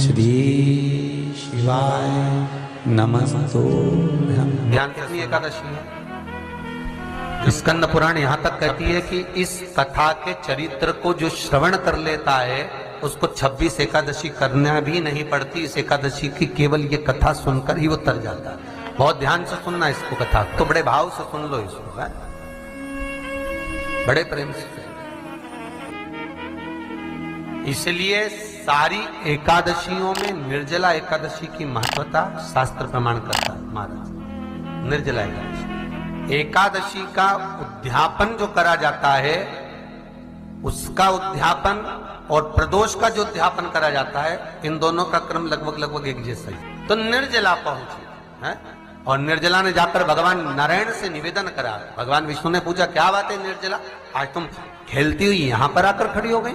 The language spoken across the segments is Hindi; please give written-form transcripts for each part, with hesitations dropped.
श्री शिवाय नमस्तुभ्यं। ध्यान कितनी एकादशी है? स्कंद पुराण यहाँ तक कहती है कि इस कथा के चरित्र को जो श्रवण कर लेता है उसको 26 एकादशी करना भी नहीं पड़ती। इस एकादशी की केवल ये कथा सुनकर ही वो तर जाता है। बहुत ध्यान से सुनना इसको, कथा तो बड़े भाव से सुन लो इसको, है? बड़े प्रेम से। इसलिए सारी एकादशियों में निर्जला एकादशी की महत्वता शास्त्र प्रमाण करता है महाराज। निर्जला एकादशी का उद्यापन जो करा जाता है, उसका उद्यापन और प्रदोष का जो उद्यापन करा जाता है, इन दोनों का क्रम लगभग एक जैसा ही। तो निर्जला पहुंची है और निर्जला ने जाकर भगवान नारायण से निवेदन करा। भगवान विष्णु ने पूछा, क्या बात है निर्जला, आज तुम खेलती हुई यहां पर आकर खड़ी हो गई,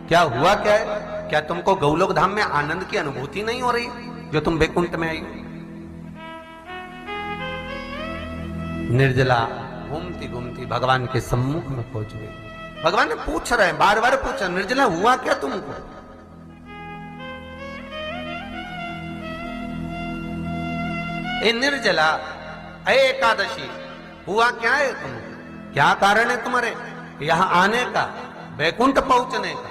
क्या हुआ क्या है? क्या तुमको गौलोक धाम में आनंद की अनुभूति नहीं हो रही जो तुम वैकुंठ में आई? निर्जला घूमती घूमती भगवान के सम्मुख में पहुंच गई। भगवान ने पूछ रहे हैं, बार बार पूछा, निर्जला हुआ क्या तुमको? ए निर्जला, ए एकादशी, हुआ क्या है तुमको? क्या कारण है तुम्हारे यहां आने का, वैकुंठ पहुंचने का?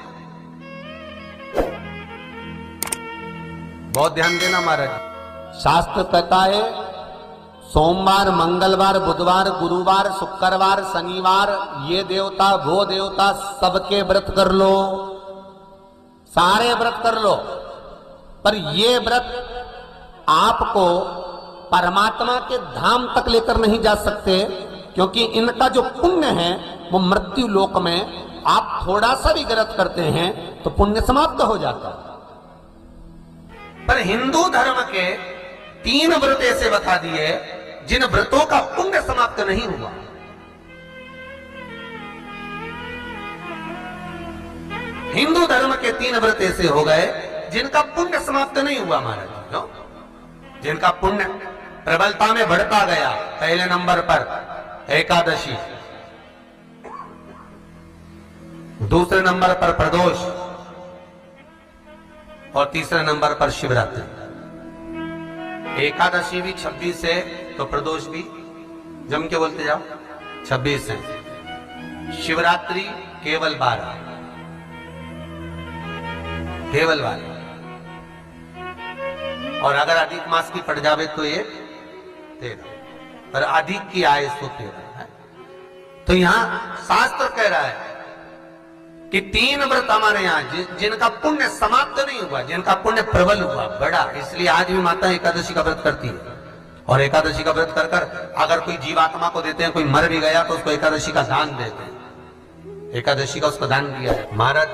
बहुत ध्यान देना महाराज। शास्त्र कहता है सोमवार, मंगलवार, बुधवार, गुरुवार, शुक्रवार, शनिवार, ये देवता वो देवता सबके व्रत कर लो, सारे व्रत कर लो, पर ये व्रत आपको परमात्मा के धाम तक लेकर नहीं जा सकते, क्योंकि इनका जो पुण्य है वो मृत्यु लोक में आप थोड़ा सा भी व्रत करते हैं तो पुण्य समाप्त हो जाता है। पर हिंदू धर्म के 3 व्रत ऐसे बता दिए जिन व्रतों का पुण्य समाप्त नहीं हुआ। हिंदू धर्म के 3 व्रत ऐसे हो गए जिनका पुण्य समाप्त नहीं हुआ महाराज, जिनका पुण्य प्रबलता में बढ़ता गया। पहले नंबर पर एकादशी, दूसरे नंबर पर प्रदोष और तीसरे नंबर पर शिवरात्रि। एकादशी भी 26 है तो प्रदोष भी जम के बोलते जाओ 26 है। शिवरात्रि केवल 12, केवल 12, और अगर अधिक मास की पड़ जावे तो ये 13, पर अधिक की आय तो 13 है। तो यहां शास्त्र कह रहा है कि 3 व्रत हमारे यहाँ जिनका पुण्य समाप्त नहीं हुआ, जिनका पुण्य प्रबल हुआ, बड़ा। इसलिए आज भी माता एकादशी का व्रत करती है, और एकादशी का व्रत कर कर अगर कोई जीवात्मा को देते हैं, कोई मर भी गया तो उसको एकादशी का दान देते हैं। एकादशी का उसको दान दिया है। महाराज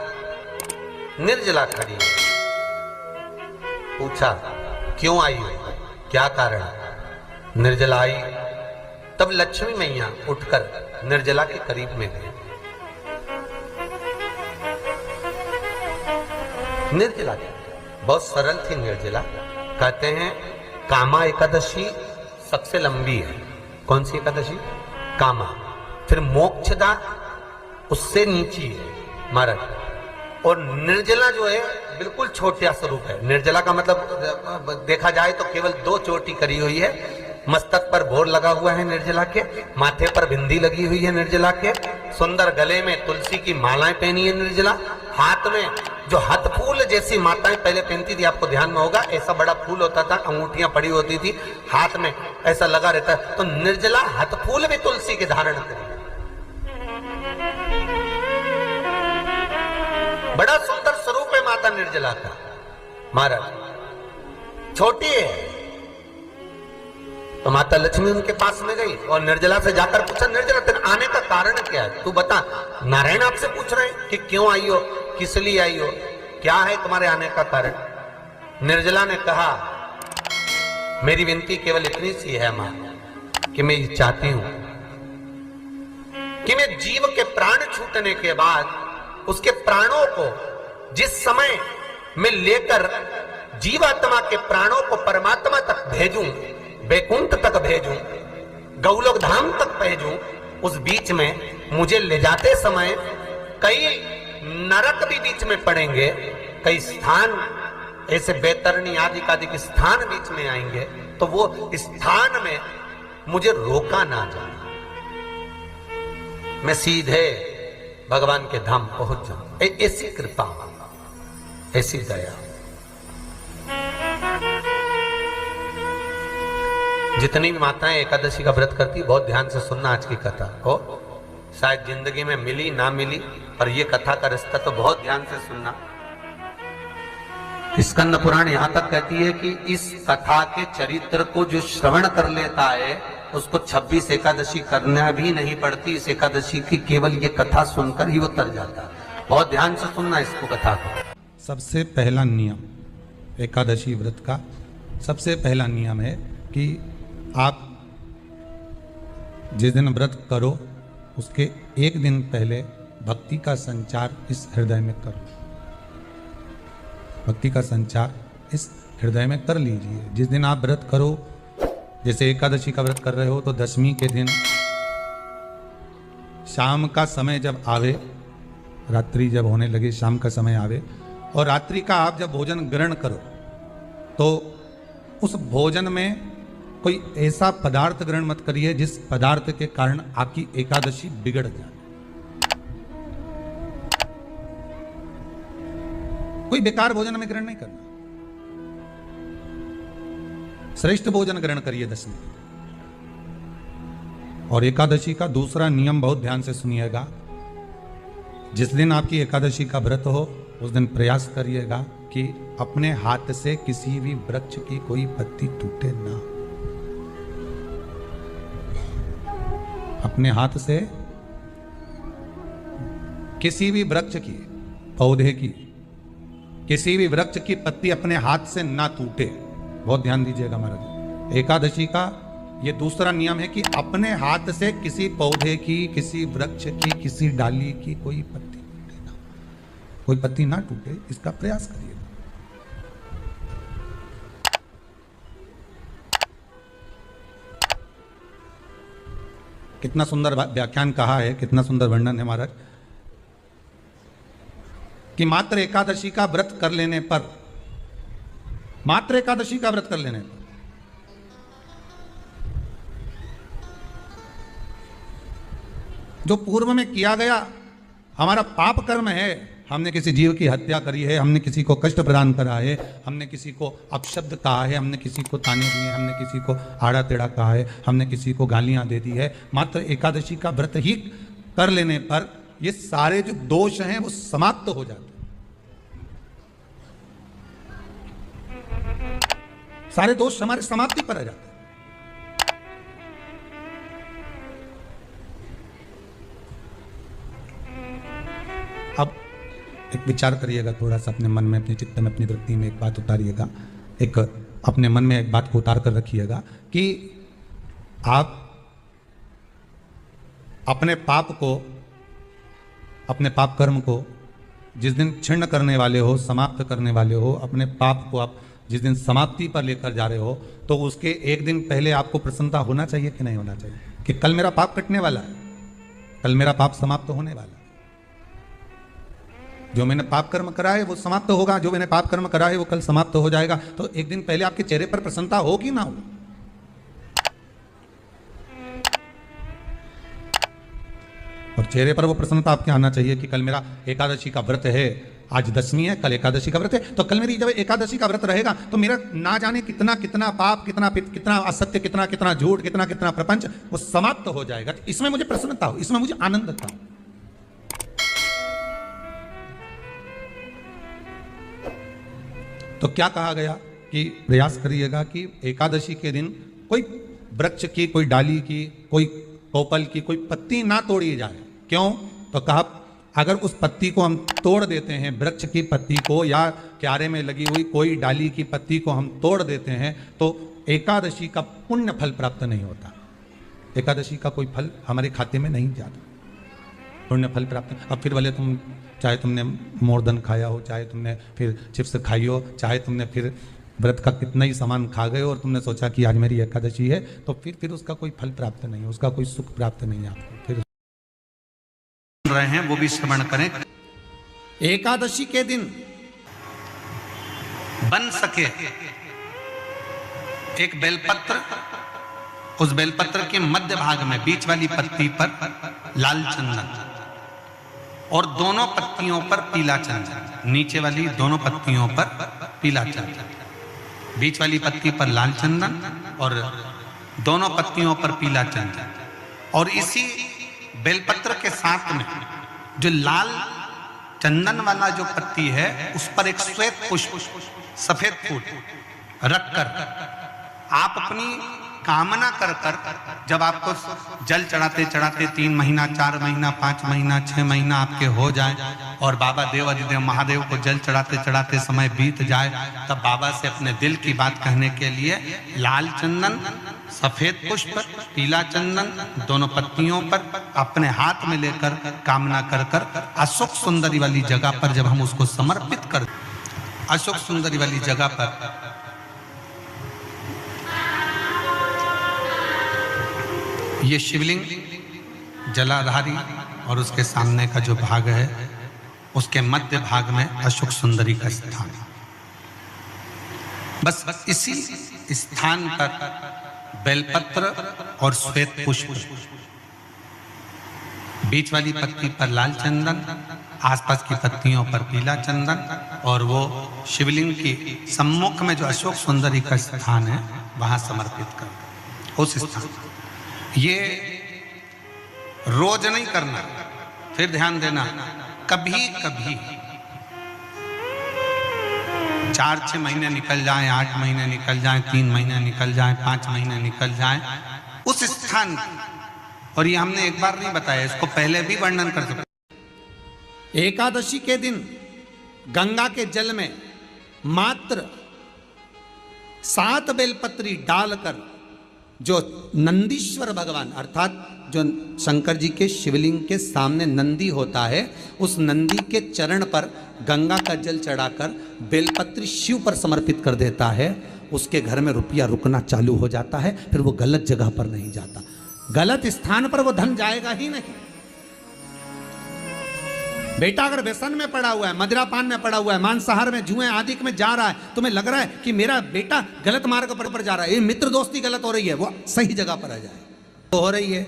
निर्जला खड़ी है, पूछा क्यों आई हो, क्या कारण? निर्जला आई तब लक्ष्मी मैया उठकर निर्जला के करीब में गई। निर्जला बहुत सरल थी निर्जला। कहते हैं कामा एकादशी सबसे लंबी है। कौन सी एकादशी? कामा। फिर मोक्षदा उससे नीची है महाराज, और निर्जला जो है बिल्कुल छोटा स्वरूप है। निर्जला का मतलब देखा जाए तो केवल 2 चोटी करी हुई है। मस्तक पर भोर लगा हुआ है निर्जला के, माथे पर बिंदी लगी हुई है निर्जला के, सुंदर गले में तुलसी की मालाएं पहनी है निर्जला, हाथ में जो हाथ फूल जैसी माताएं पहले पहनती थी, आपको ध्यान में होगा, ऐसा बड़ा फूल होता था, अंगूठियां पड़ी होती थी, हाथ में ऐसा लगा रहता है। तो निर्जला हाथ फूल भी तुलसी के धारण करी, बड़ा सुंदर स्वरूप है माता निर्जला का महाराज। छोटी है तो माता लक्ष्मी उनके पास में गई और निर्जला से जाकर पूछा, निर्जला तेरे आने का कारण क्या है, तू बता। नारायण आपसे पूछ रहे हैं कि क्यों आई हो, किस लिए आई हो, क्या है तुम्हारे आने का कारण? निर्जला ने कहा, मेरी विनती केवल इतनी सी है मां, कि मैं ये चाहती हूं कि मैं जीव के प्राण छूटने के बाद उसके प्राणों को जिस समय मैं लेकर जीवात्मा के प्राणों को परमात्मा तक भेजूं, वैकुंठ तक भेजूं, गौलोक धाम तक भेजूं, उस बीच में मुझे ले जाते समय कई नरक भी बीच में पड़ेंगे, कई स्थान ऐसे बैतरणी आदि आदि स्थान बीच में आएंगे तो वो स्थान में मुझे रोका ना जाए, मैं सीधे भगवान के धाम पहुंच जाऊं। ऐसी कृपा, ऐसी दया। जितनी भी माताएं एकादशी का व्रत करती, बहुत ध्यान से सुनना आज की कथा को। शायद जिंदगी में मिली ना मिली, पर ये कथा का रिश्ता तो बहुत ध्यान से सुनना। स्कंद पुराण यहां तक कहती है कि इस कथा के चरित्र को जो श्रवण कर लेता है उसको 26 एकादशी करना भी नहीं पड़ती। इस एकादशी की केवल ये कथा सुनकर ही वो तर जाता है। बहुत ध्यान से सुनना इसको, कथा को। सबसे पहला नियम एकादशी व्रत का, सबसे पहला नियम है कि आप जिस दिन व्रत करो उसके एक दिन पहले भक्ति का संचार इस हृदय में करो। भक्ति का संचार इस हृदय में कर लीजिए। जिस दिन आप व्रत करो, जैसे एकादशी का व्रत कर रहे हो तो दशमी के दिन शाम का समय जब आवे, रात्रि जब होने लगे, शाम का समय आवे और रात्रि का आप जब भोजन ग्रहण करो तो उस भोजन में कोई ऐसा पदार्थ ग्रहण मत करिए जिस पदार्थ के कारण आपकी एकादशी बिगड़ जाए। कोई बेकार भोजन में ग्रहण नहीं करना, श्रेष्ठ भोजन ग्रहण करिए दशमी। और एकादशी का दूसरा नियम बहुत ध्यान से सुनिएगा। जिस दिन आपकी एकादशी का व्रत हो उस दिन प्रयास करिएगा कि अपने हाथ से किसी भी वृक्ष की कोई पत्ती टूटे ना। अपने हाथ से किसी भी वृक्ष की, पौधे की, किसी भी वृक्ष की पत्ती अपने हाथ से ना टूटे। बहुत ध्यान दीजिएगा महाराज। एकादशी का ये दूसरा नियम है कि अपने हाथ से किसी पौधे की, किसी वृक्ष की, किसी डाली की कोई पत्ती टूटे ना, कोई पत्ती ना टूटे, इसका प्रयास करिए। कितना सुंदर व्याख्यान कहा है, कितना सुंदर वर्णन है महाराज कि मात्र एकादशी का व्रत कर लेने पर, मात्र एकादशी का व्रत कर लेने पर जो पूर्व में किया गया हमारा पाप कर्म है, हमने किसी जीव की हत्या करी है, हमने किसी को कष्ट प्रदान करा है, हमने किसी को अपशब्द कहा है, हमने किसी को ताने दिए, हमने किसी को आड़ा टेढ़ा कहा है, हमने किसी को गालियां दे दी है, मात्र एकादशी का व्रत ही कर लेने पर ये सारे जो दोष हैं वो समाप्त हो जाते हैं। सारे दोष हमारे समाप्ति पर आ जाते हैं। अब एक विचार करिएगा थोड़ा सा अपने मन में, अपने चित्त में, अपनी वृत्ति में एक बात उतारिएगा, एक अपने मन में एक बात को उतार कर रखिएगा कि आप अपने पाप को, अपने पाप कर्म को जिस दिन क्षीण करने वाले हो, समाप्त करने वाले हो, अपने पाप को आप जिस दिन समाप्ति पर लेकर जा रहे हो तो उसके एक दिन पहले आपको प्रसन्नता होना चाहिए कि नहीं होना चाहिए कि कल मेरा पाप कटने वाला है, कल मेरा पाप समाप्त होने वाला है। जो मैंने पाप कर्म करा है वो समाप्त होगा, जो मैंने पाप कर्म करा है वो कल समाप्त हो जाएगा। तो एक दिन पहले आपके चेहरे पर प्रसन्नता हो कि ना हो? और चेहरे पर वो प्रसन्नता आपके आना चाहिए कि कल मेरा एकादशी का व्रत है, आज दशमी है, कल एकादशी का व्रत है, तो कल मेरी जब एकादशी का व्रत रहेगा तो मेरा ना जाने कितना कितना पाप, कितना असत्य, कितना झूठ, कितना प्रपंच वो समाप्त हो जाएगा। तो इसमें मुझे प्रसन्नता हो, इसमें मुझे आनंद था। तो क्या कहा गया कि प्रयास करिएगा कि एकादशी के दिन कोई वृक्ष की, कोई डाली की, कोई कोपल की कोई पत्ती ना तोड़ी जाए। क्यों? तो कहा अगर उस पत्ती को हम तोड़ देते हैं, वृक्ष की पत्ती को या क्यारे में लगी हुई कोई डाली की पत्ती को हम तोड़ देते हैं तो एकादशी का पुण्य फल प्राप्त नहीं होता, एकादशी का कोई फल हमारे खाते में नहीं जाता, पुण्य फल प्राप्त। अब फिर भले तुम चाहे तुमने मोरदन खाया हो, चाहे तुमने फिर चिप्स खाई हो, चाहे तुमने फिर व्रत का कितना ही सामान खा गए और तुमने सोचा कि आज मेरी एकादशी है, तो फिर उसका कोई फल प्राप्त नहीं है, उसका कोई सुख प्राप्त नहीं है आपको। फिर रहे हैं वो भी श्रवण करें। एकादशी के दिन बन सके एक बेलपत्र, उस बेलपत्र के मध्य भाग में बीच वाली पत्ती पर लाल चंदन और दोनों पत्तियों पर पीला चंदन, नीचे वाली दोनों पत्तियों पर पीला चंदन, बीच वाली पत्ती पर लाल चंदन और दोनों पत्तियों पर पीला चंदन। और इसी बेलपत्र के साथ में जो लाल चंदन वाला जो पत्ती है उस पर एक श्वेत पुष्प, सफेद फूल रखकर आप अपनी कामना कर जब आपको जल चढ़ाते चढ़ाते 3 महीना, 4 महीना, 5 महीना, 6 महीना आपके हो जाए और बाबा देवाधिदेव महादेव को जल चढ़ाते चढ़ाते समय बीत जाए, तब बाबा से अपने दिल की बात कहने के लिए लाल चंदन, सफेद पुष्प, पीला चंदन दोनों पत्तियों पर अपने हाथ में लेकर कामना कर अशोक सुंदरी वाली जगह पर जब हम उसको समर्पित कर, अशोक सुंदरी वाली जगह पर ये शिवलिंग जलाधारी और उसके सामने का जो भाग है उसके मध्य भाग में अशोक सुंदरी का स्थान है। बस इसी स्थान पर बेलपत्र और श्वेत पुष्प, बीच वाली पत्ती पर लाल चंदन, आसपास की पत्तियों पर पीला चंदन और वो शिवलिंग की सम्मुख में जो अशोक सुंदरी का स्थान है वहां समर्पित कर उस स्थान। ये रोज नहीं करना, फिर ध्यान देना, कभी कभी 4-6 महीने निकल जाएं, 8 महीने निकल जाएं, 3 महीने निकल जाएं, 5 महीने निकल जाएं उस स्थान, और ये हमने एक बार नहीं बताया, इसको पहले भी वर्णन कर सकते। एकादशी के दिन गंगा के जल में मात्र 7 बेलपत्री डालकर जो नंदीश्वर भगवान अर्थात जो शंकर जी के शिवलिंग के सामने नंदी होता है, उस नंदी के चरण पर गंगा का जल चढ़ाकर बेलपत्री शिव पर समर्पित कर देता है, उसके घर में रुपया रुकना चालू हो जाता है। फिर वो गलत जगह पर नहीं जाता, गलत स्थान पर वो धन जाएगा ही नहीं। बेटा अगर व्यसन में पड़ा हुआ है, मदिरा पान में पड़ा हुआ है, मांसाहार में, जुए आदि में जा रहा है, तुम्हें लग रहा है कि मेरा बेटा गलत मार्ग पर जा रहा है, ये मित्र दोस्ती गलत हो रही है, वो सही जगह पर आ जाए तो हो रही है।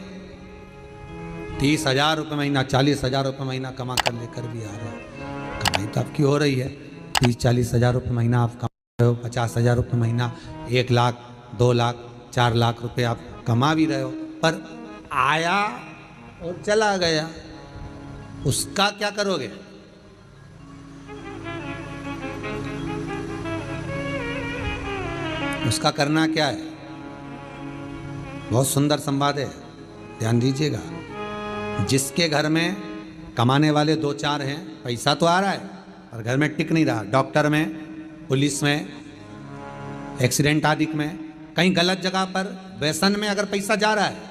30,000 रुपये महीना, 40,000 रुपये महीना कमा कर लेकर भी आ रहा है, कमाई तो आपकी हो रही है। 30-40 हज़ार रुपये महीना आप कमा रहे हो, 50,000 रुपये महीना, 1 लाख, 2 लाख, 4 लाख रुपये आप कमा भी रहे हो, पर आया और चला गया, उसका क्या करोगे? उसका करना क्या है? बहुत सुंदर संवाद है, ध्यान दीजिएगा। जिसके घर में कमाने वाले 2-4 हैं, पैसा तो आ रहा है और घर में टिक नहीं रहा, डॉक्टर में, पुलिस में, एक्सीडेंट आदि में, कहीं गलत जगह पर व्यसन में अगर पैसा जा रहा है,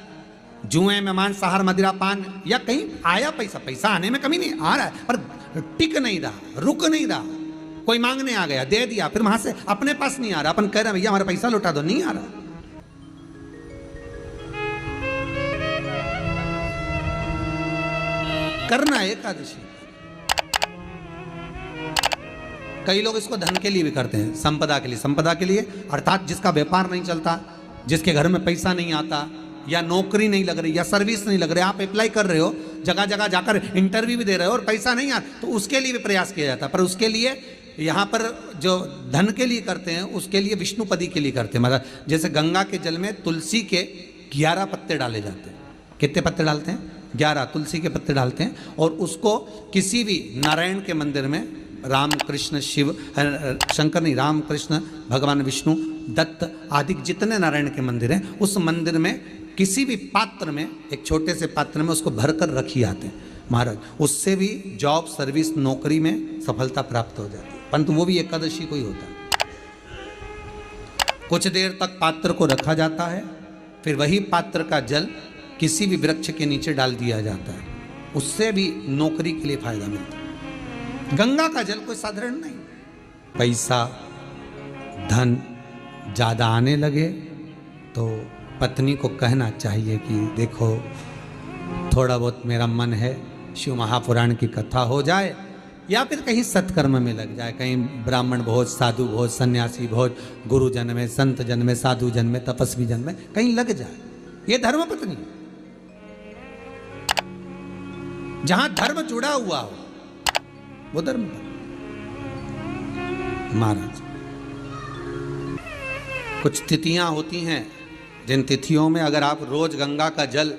जुए में, मांसाहार, मदिरा पान, या कहीं आया पैसा, पैसा आने में कमी नहीं, आ रहा है पर टिक नहीं रहा, रुक नहीं रहा, कोई मांगने आ गया, दे दिया, फिर वहां से अपने पास नहीं आ रहा, अपन कह रहे हैं भैया हमारा पैसा लौटा दो, नहीं आ रहा। करना है एकादशी। कई लोग इसको धन के लिए भी करते हैं, संपदा के लिए, संपदा के लिए अर्थात जिसका व्यापार नहीं चलता, जिसके घर में पैसा नहीं आता, या नौकरी नहीं लग रही, या सर्विस नहीं लग रही, आप अप्लाई कर रहे हो, जगह जगह जाकर इंटरव्यू भी दे रहे हो और पैसा नहीं आ, तो उसके लिए भी प्रयास किया जाता है। पर उसके लिए यहाँ पर जो धन के लिए करते हैं, उसके लिए विष्णुपदी के लिए करते हैं। मतलब जैसे गंगा के जल में तुलसी के 11 पत्ते डाले जाते हैं। कितने पत्ते डालते हैं? 11 तुलसी के पत्ते डालते हैं, और उसको किसी भी नारायण के मंदिर में, राम कृष्ण शिव, शंकर नहीं, राम कृष्ण भगवान विष्णु, दत्त आदि जितने नारायण के मंदिर हैं, उस मंदिर में किसी भी पात्र में, एक छोटे से पात्र में उसको भरकर रखी आते हैं महाराज। उससे भी जॉब, सर्विस, नौकरी में सफलता प्राप्त हो जाती है, परंतु वो भी एकादशी को ही होता है। कुछ देर तक पात्र को रखा जाता है, फिर वही पात्र का जल किसी भी वृक्ष के नीचे डाल दिया जाता है, उससे भी नौकरी के लिए फायदा मिलता है। गंगा का जल कोई साधारण नहीं। पैसा, धन ज़्यादा आने लगे तो पत्नी को कहना चाहिए कि देखो थोड़ा बहुत मेरा मन है, शिव महापुराण की कथा हो जाए, या फिर कहीं सत्कर्म में लग जाए, कहीं ब्राह्मण भोज, साधु भोज, सन्यासी भोज, गुरु जन में, संत जन में, साधु जन में, तपस्वी जन में कहीं लग जाए। ये धर्म पत्नी, जहां धर्म जुड़ा हुआ हो वो धर्म पत्नी। महाराज, कुछ तिथियां होती हैं जिन तिथियों में अगर आप रोज गंगा का जल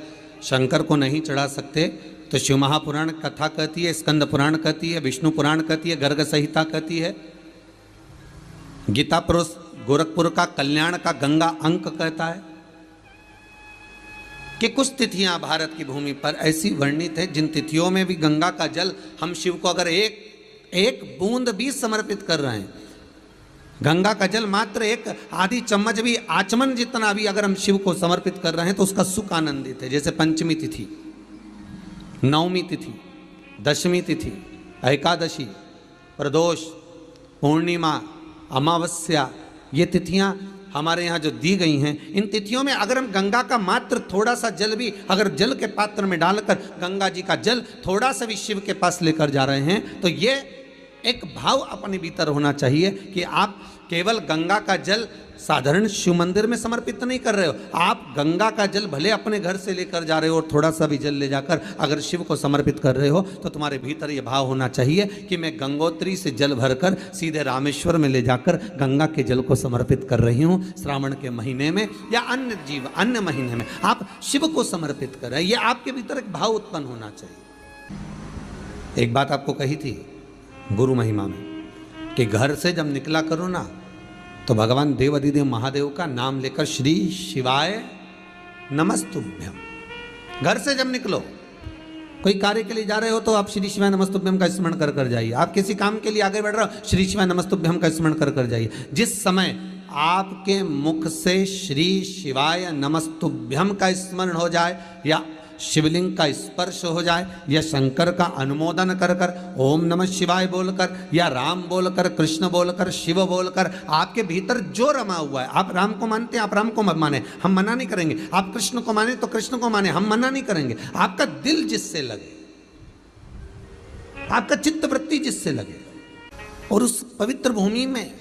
शंकर को नहीं चढ़ा सकते तो शिव महापुराण कथा कहती है, स्कंद पुराण कहती है, विष्णु पुराण कहती है, गर्ग संहिता कहती है, गीता पुरुष गोरखपुर का कल्याण का गंगा अंक कहता है कि कुछ तिथियां भारत की भूमि पर ऐसी वर्णित है जिन तिथियों में भी गंगा का जल हम शिव को अगर एक बूंद भी समर्पित कर रहे हैं, गंगा का जल मात्र एक आधी चम्मच भी, आचमन जितना भी अगर हम शिव को समर्पित कर रहे हैं तो उसका सुख आनंदित है। जैसे पंचमी तिथि, नवमी तिथि, दशमी तिथि, एकादशी, प्रदोष, पूर्णिमा, अमावस्या, ये तिथियां हमारे यहाँ जो दी गई हैं, इन तिथियों में अगर हम गंगा का मात्र थोड़ा सा जल भी अगर जल के पात्र में डालकर गंगा जी का जल थोड़ा सा भी शिव के पास लेकर जा रहे हैं तो ये एक भाव अपने भीतर होना चाहिए कि आप केवल गंगा का जल साधारण शिव मंदिर में समर्पित नहीं कर रहे हो, आप गंगा का जल भले अपने घर से लेकर जा रहे हो और थोड़ा सा भी जल ले जाकर अगर शिव को समर्पित कर रहे हो तो तुम्हारे भीतर ये भाव होना चाहिए कि मैं गंगोत्री से जल भरकर सीधे रामेश्वर में ले जाकर गंगा के जल को समर्पित कर रही हूँ। श्रावण के महीने में या अन्य महीने में आप शिव को समर्पित कर रहे हैं, ये आपके भीतर एक भाव उत्पन्न होना चाहिए। एक बात आपको कही थी गुरु महिमा में कि घर से जब निकला करो ना तो भगवान देव अधिदेव महादेव का नाम लेकर श्री शिवाय नमस्तुभ्यम, घर से जब निकलो, कोई कार्य के लिए जा रहे हो तो आप श्री शिवाय नमस्तुभ्यम का स्मरण कर कर जाइए। आप किसी काम के लिए आगे बढ़ रहे हो, श्री शिवाय नमस्तुभ्यम का स्मरण कर कर जाइए। जिस समय आपके मुख से श्री शिवाय नमस्तुभ्यम का स्मरण हो जाए या शिवलिंग का स्पर्श हो जाए या शंकर का अनुमोदन कर कर ओम नमः शिवाय बोलकर या राम बोलकर, कृष्ण बोलकर, शिव बोलकर, आपके भीतर जो रमा हुआ है, आप राम को मानते हैं आप राम को माने, हम मना नहीं करेंगे, आप कृष्ण को माने तो कृष्ण को माने, हम मना नहीं करेंगे। आपका दिल जिससे लगे, आपका चित्त वृत्ति जिससे लगे, और उस पवित्र भूमि में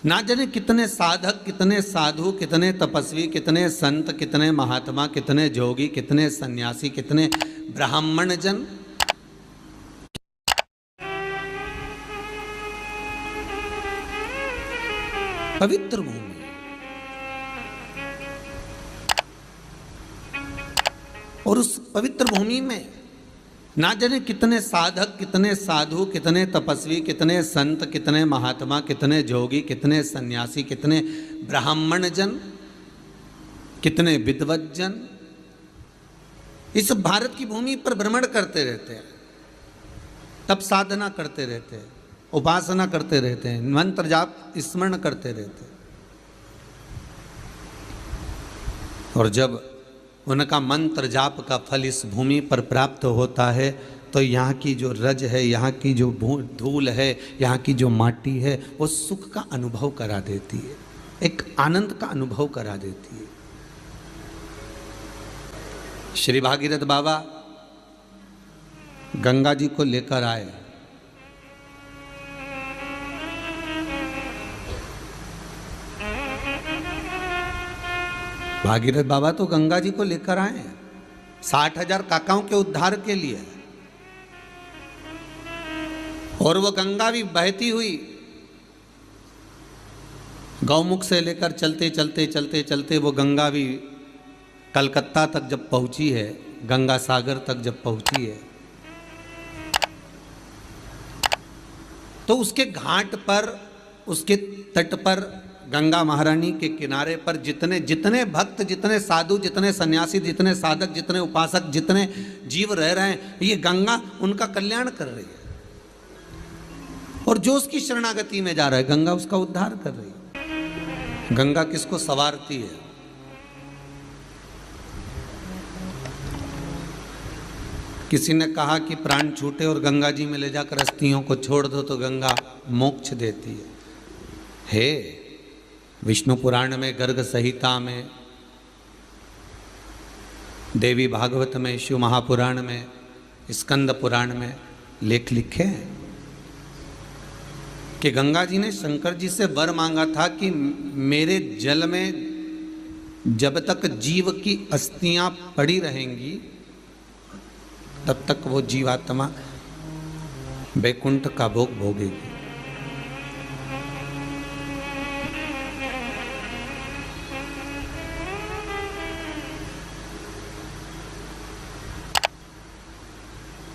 ना जाने कितने साधक, कितने साधु, कितने तपस्वी, कितने संत, कितने महात्मा, कितने जोगी, कितने सन्यासी, कितने ब्राह्मण जन पवित्र भूमि, और उस पवित्र भूमि में ना जाने कितने साधक, कितने साधु, कितने तपस्वी, कितने संत, कितने महात्मा, कितने जोगी, कितने सन्यासी, कितने ब्राह्मण जन, कितने विद्वत जन इस भारत की भूमि पर भ्रमण करते रहते हैं, तप साधना करते रहते हैं, उपासना करते रहते हैं, मंत्र जाप स्मरण करते रहते हैं। और जब उनका मंत्र जाप का फल इस भूमि पर प्राप्त होता है तो यहाँ की जो रज है, यहाँ की जो धूल है, यहाँ की जो माटी है, वो सुख का अनुभव करा देती है, एक आनंद का अनुभव करा देती है। श्री भागीरथ बाबा गंगा जी को लेकर आए, भागीरथ बाबा तो गंगा जी को लेकर आए 60,000 काकाओं के उद्धार के लिए, और वो गंगा भी बहती हुई गौमुख से लेकर चलते चलते चलते चलते वो गंगा भी कलकत्ता तक जब पहुंची है, गंगा सागर तक जब पहुंची है, तो उसके घाट पर, उसके तट पर, गंगा महारानी के किनारे पर जितने जितने भक्त, जितने साधु, जितने सन्यासी, जितने साधक, जितने उपासक, जितने जीव रह रहे हैं, ये गंगा उनका कल्याण कर रही है। और जो उसकी शरणागति में जा रहा है, गंगा उसका उद्धार कर रही है। गंगा किसको संवारती है? किसी ने कहा कि प्राण छूटे और गंगा जी में ले जाकर अस्थियों को छोड़ दो तो गंगा मोक्ष देती है। विष्णु पुराण में, गर्ग संहिता में, देवी भागवत में, शिव महापुराण में, स्कंद पुराण में लेख लिखे हैं कि गंगा जी ने शंकर जी से वर मांगा था कि मेरे जल में जब तक जीव की अस्थियां पड़ी रहेंगी तब तक वो जीवात्मा वैकुंठ का भोग भोगेगी।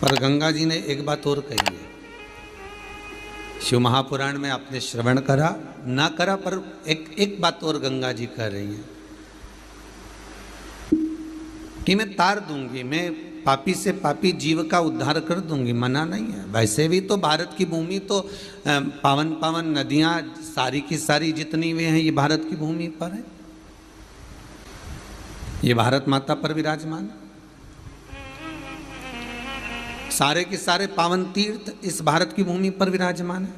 पर गंगा जी ने एक बात और कही है, शिव महापुराण में आपने श्रवण करा ना करा, पर एक बात और गंगा जी कह रही हैं कि मैं तार दूंगी, मैं पापी से पापी जीव का उद्धार कर दूंगी, मना नहीं है। वैसे भी तो भारत की भूमि तो पावन पावन नदियां सारी की सारी जितनी भी हैं ये भारत की भूमि पर है, ये भारत माता पर विराजमान है। सारे के सारे पावन तीर्थ इस भारत की भूमि पर विराजमान है।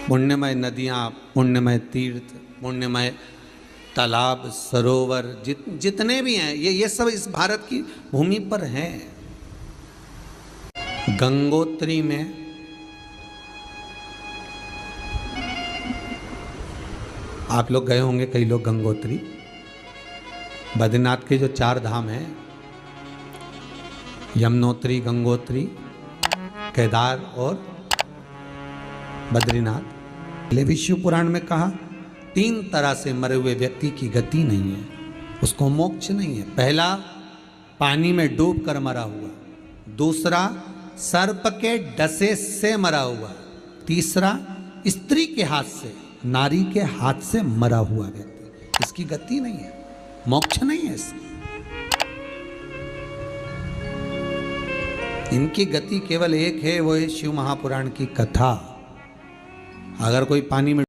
पुण्यमय नदियां, पुण्यमय तीर्थ, पुण्यमय तालाब, सरोवर जितने भी हैं ये सब इस भारत की भूमि पर हैं। गंगोत्री में आप लोग गए होंगे, कई लोग गंगोत्री, बद्रीनाथ के जो 4 धाम हैं, यमुनोत्री, गंगोत्री, केदार और बद्रीनाथ, विष्णु पुराण में कहा 3 तरह से मरे हुए व्यक्ति की गति नहीं है, उसको मोक्ष नहीं है। पहला पानी में डूब कर मरा हुआ, दूसरा सर्प के डसे से मरा हुआ, तीसरा स्त्री के हाथ से, नारी के हाथ से मरा हुआ व्यक्ति, इसकी गति नहीं है, मोक्ष नहीं है इसकी। इनकी गति केवल एक है, वो है शिव महापुराण की कथा। अगर कोई पानी में